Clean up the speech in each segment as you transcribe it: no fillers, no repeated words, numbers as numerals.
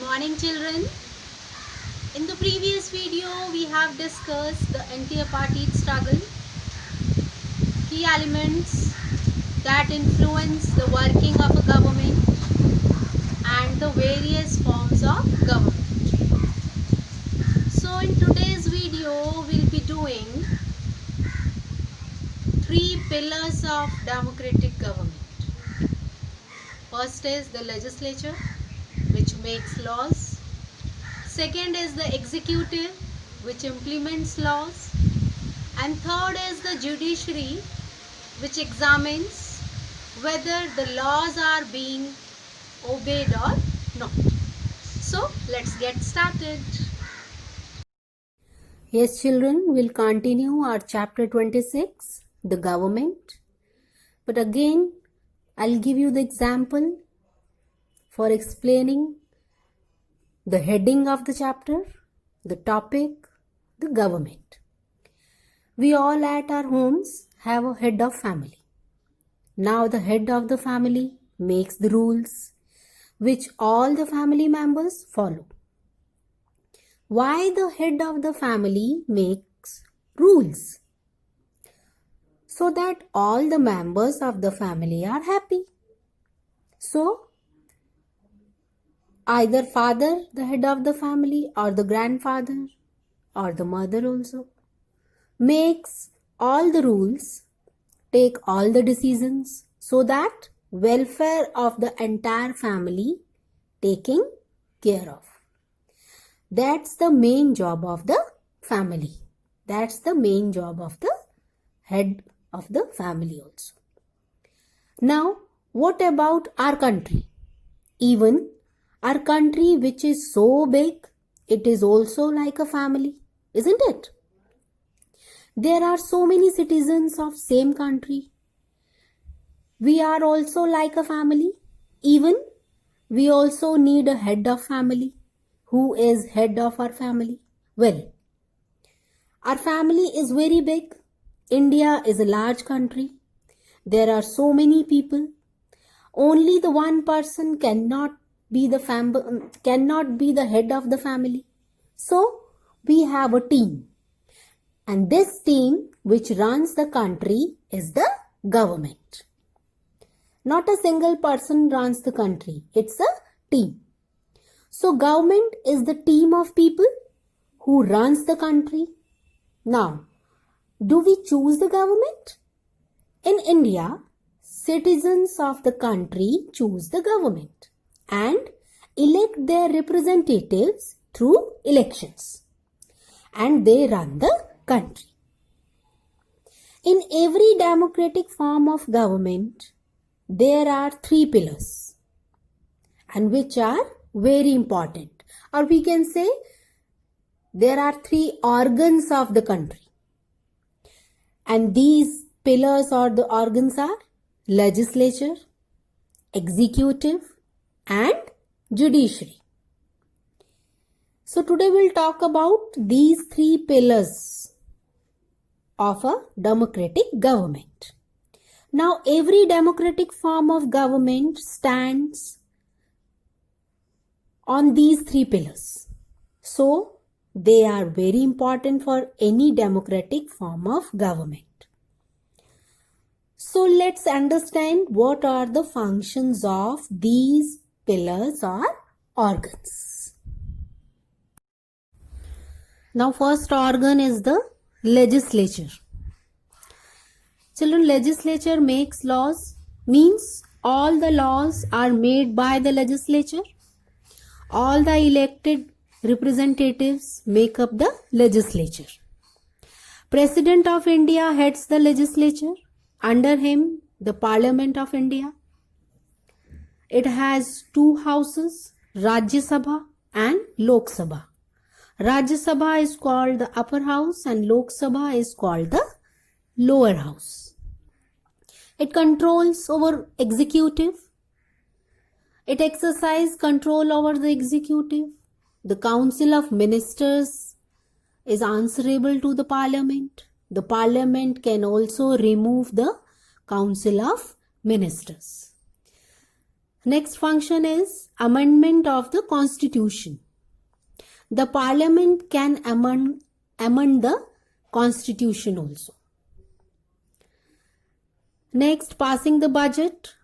Morning children. In the previous video we have discussed the anti-apartheid struggle, key elements that influence the working of a government and the various forms of government. So in today's video we'll be doing 3 pillars of democratic government. First is the legislature, which makes laws. Second is the executive, which implements laws. And third is the judiciary, which examines whether the laws are being obeyed or not. So let's get started. Yes children, we'll continue our chapter 26, the government. But again, I'll give you the example for explaining the heading of the chapter, the topic, the government. We all at our homes have a head of family. Now the head of the family makes the rules which all the family members follow. Why the head of the family makes rules? So that all the members of the family are happy. So either father, the head of the family, or the grandfather, or the mother also, makes all the rules, take all the decisions, so that welfare of the entire family taking care of. That's the main job of the family. That's the main job of the head of the family also. Now, what about our country? Even our country, which is so big, it is also like a family, isn't it? There are so many citizens of same country. We are also like a family. Even we also need a head of family. Who is head of our family? Well, our family is very big. India is a large country. There are so many people. Only the one person cannot be the head of the family. So we have a team. And this team which runs the country is the government. Not a single person runs the country. It's a team. So government is the team of people who runs the country. Now, do we choose the government? In India, citizens of the country choose the government and elect their representatives through elections. And they run the country. In every democratic form of government, there are 3 pillars, and which are very important. Or we can say there are 3 organs of the country. And these pillars or the organs are legislature, executive, and judiciary. So today we'll talk about these 3 pillars of a democratic government. Now every democratic form of government stands on these 3 pillars. So they are very important for any democratic form of government. So let's understand what are the functions of these pillars or organs. Now first organ is the legislature. Children, legislature makes laws, means all the laws are made by the legislature. All the elected representatives make up the legislature. President of India heads the legislature. Under him, the Parliament of India. It has 2 houses, Rajya Sabha and Lok Sabha. Rajya Sabha is called the upper house and Lok Sabha is called the lower house. It controls over executive. It exercises control over the executive. The Council of Ministers is answerable to the Parliament. The Parliament can also remove the Council of Ministers. Next function is amendment of the constitution. The parliament can amend the constitution also. Next, passing the budget.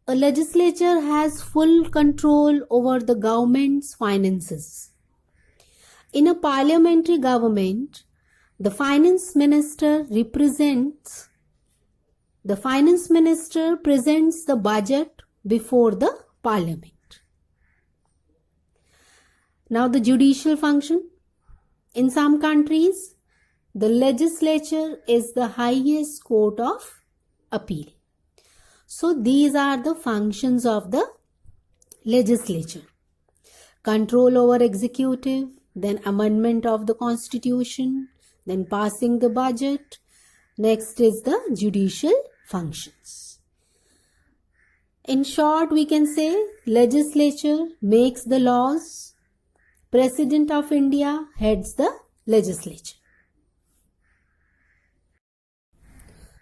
A legislature has full control over the government's finances. In a parliamentary government, the finance minister presents the budget before the parliament. Now the judicial function. In some countries, the legislature is the highest court of appeal. So these are the functions of the legislature. Control over executive, then amendment of the constitution, then passing the budget. Next is the judicial functions. In short, we can say legislature makes the laws. President of India heads the legislature.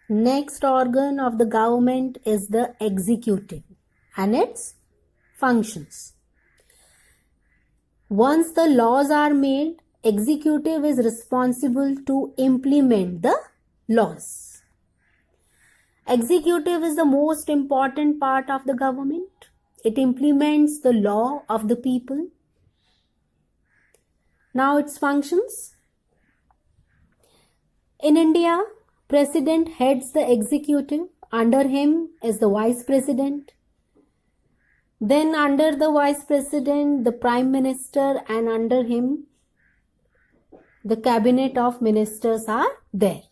Next organ of the government is the executive and its functions. Once the laws are made, executive is responsible to implement the laws. Executive is the most important part of the government. It implements the law of the people. Now its functions. In India, President heads the executive. Under him is the Vice President. Then under the Vice President, the Prime Minister, and under him, the Cabinet of Ministers are there.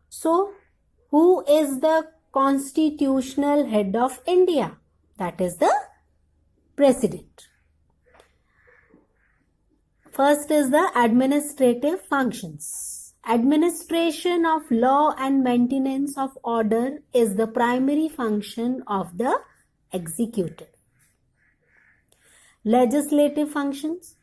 So, who is the constitutional head of India? That is the President. First is the administrative functions. Administration of law and maintenance of order is the primary function of the executive. Legislative functions.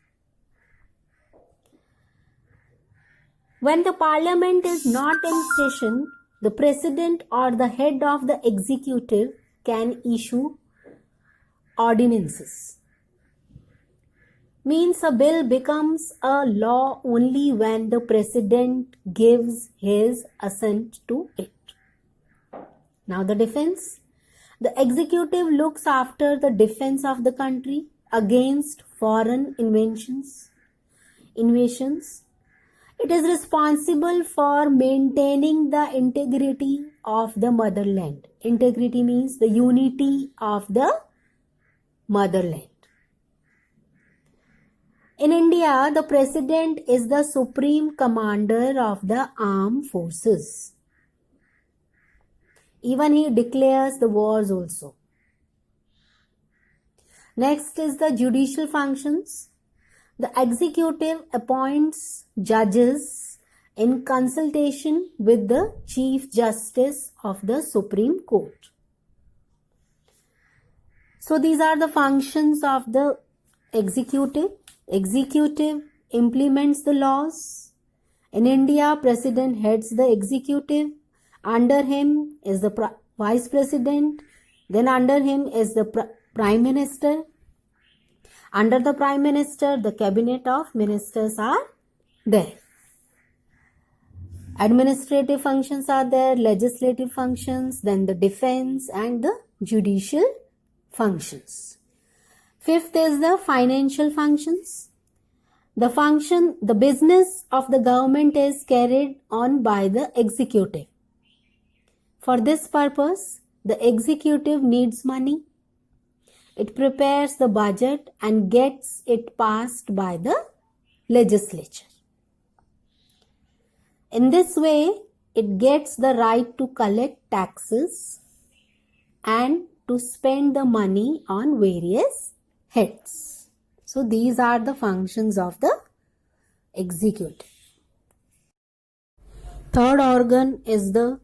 When the parliament is not in session, the president or the head of the executive can issue ordinances. Means a bill becomes a law only when the president gives his assent to it. Now the defense. The executive looks after the defense of the country against foreign invasions. It is responsible for maintaining the integrity of the motherland. Integrity means the unity of the motherland. In India, the president is the supreme commander of the armed forces. Even he declares the wars also. Next is the judicial functions. The executive appoints judges in consultation with the Chief Justice of the Supreme Court. So these are the functions of the executive. Executive implements the laws. In India, President heads the executive. Under him is the Vice President. Then under him is the Prime Minister. Under the Prime Minister, the Cabinet of Ministers are there. Administrative functions are there, legislative functions, then the defense and the judicial functions. Fifth is the financial functions. The business of the government is carried on by the executive. For this purpose, the executive needs money. It prepares the budget and gets it passed by the legislature. In this way, it gets the right to collect taxes and to spend the money on various heads. So these are the functions of the executive. Third organ is the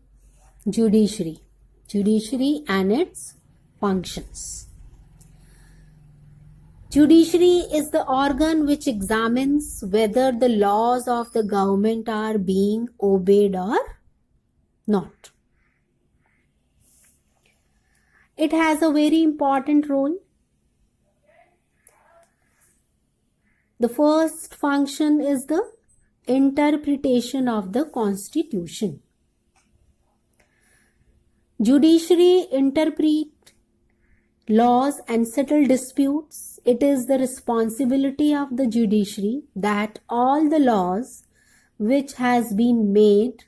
judiciary. Judiciary and its functions. Judiciary is the organ which examines whether the laws of the government are being obeyed or not. it has a very important role. The first function is the interpretation of the Constitution. Judiciary interpret laws and settle disputes. It is the responsibility of the judiciary that all the laws which has been made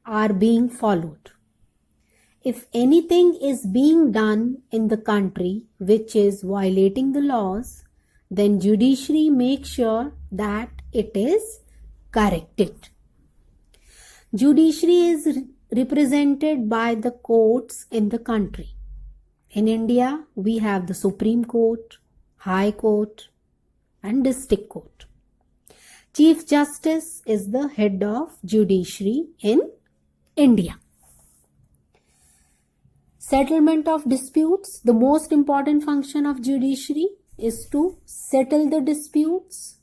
are being followed. If anything is being done in the country which is violating the laws, then judiciary makes sure that it is corrected. Judiciary is represented by the courts in the country. In India, we have the Supreme Court, High Court, and District Court. Chief Justice is the head of judiciary in India. Settlement of disputes. The most important function of judiciary is to settle the disputes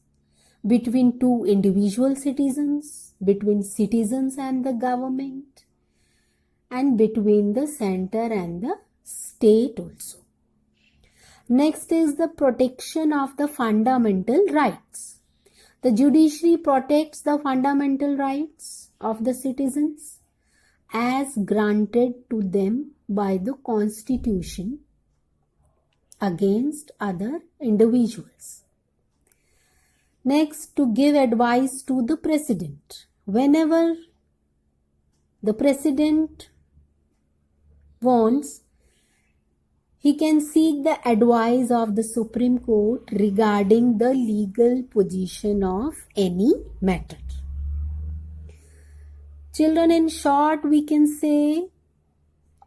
between two individual citizens, between citizens and the government, and between the center and the state also. Next is the protection of the fundamental rights. The judiciary protects the fundamental rights of the citizens as granted to them by the Constitution against other individuals. Next, to give advice to the President. Whenever the President wants, he can seek the advice of the Supreme Court regarding the legal position of any matter. Children, in short, we can say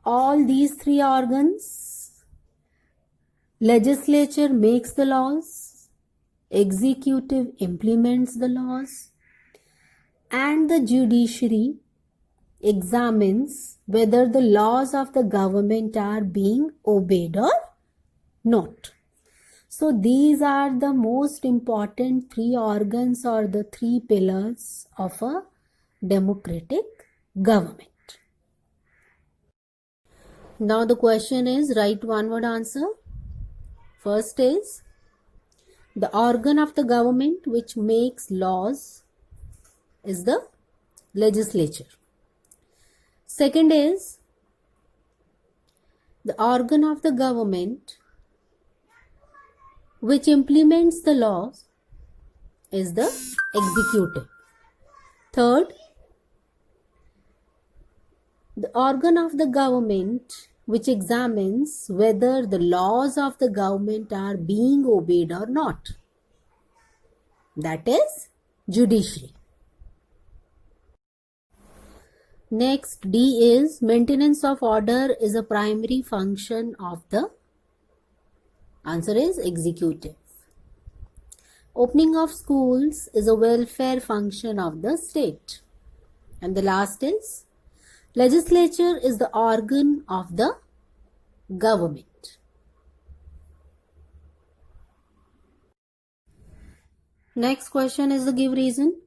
all these three organs: legislature makes the laws, executive implements the laws, and the judiciary examines whether the laws of the government are being obeyed or not. So these are the most important three organs or the three pillars of a democratic government. Now the question is, write one word answer. First is, the organ of the government which makes laws is the legislature. Second is, the organ of the government which implements the laws is the executive. Third, the organ of the government which examines whether the laws of the government are being obeyed or not. That is judiciary. Next, D is, maintenance of order is a primary function of the, answer is executive. Opening of schools is a welfare function of the state. And the last is, legislature is the organ of the government. Next question is the give reason.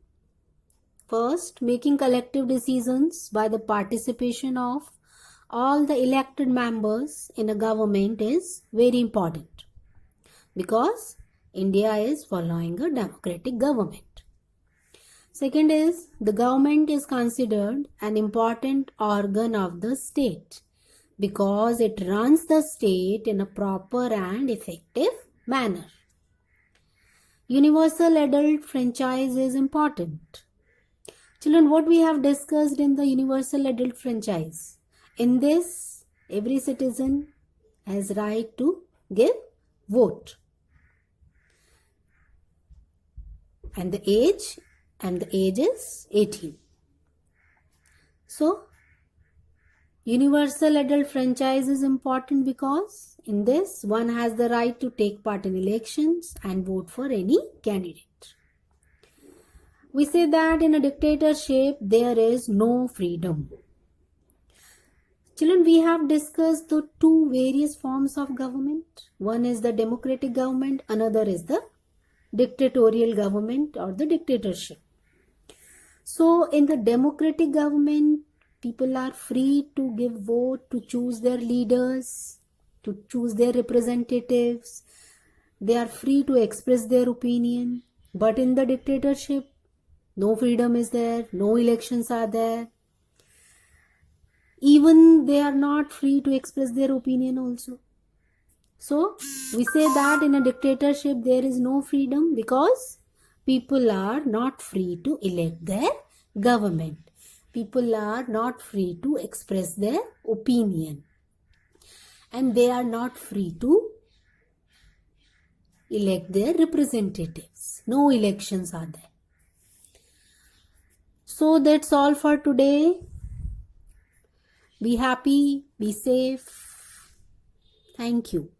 First, making collective decisions by the participation of all the elected members in a government is very important because India is following a democratic government. Second is, the government is considered an important organ of the state because it runs the state in a proper and effective manner. Universal adult franchise is important. Children, what we have discussed in the universal adult franchise? In this, every citizen has right to give vote. And the age is 18. So, universal adult franchise is important because in this, one has the right to take part in elections and vote for any candidate. We say that in a dictatorship, there is no freedom. Children, we have discussed the two various forms of government. One is the democratic government, another is the dictatorial government or the dictatorship. So, in the democratic government, People are free to give vote, to choose their leaders, to choose their representatives. They are free to express their opinion. But in the dictatorship, no freedom is there, no elections are there. Even they are not free to express their opinion also. So we say that in a dictatorship there is no freedom because people are not free to elect their government. People are not free to express their opinion. And they are not free to elect their representatives. No elections are there. So that's all for today. Be happy, be safe. Thank you.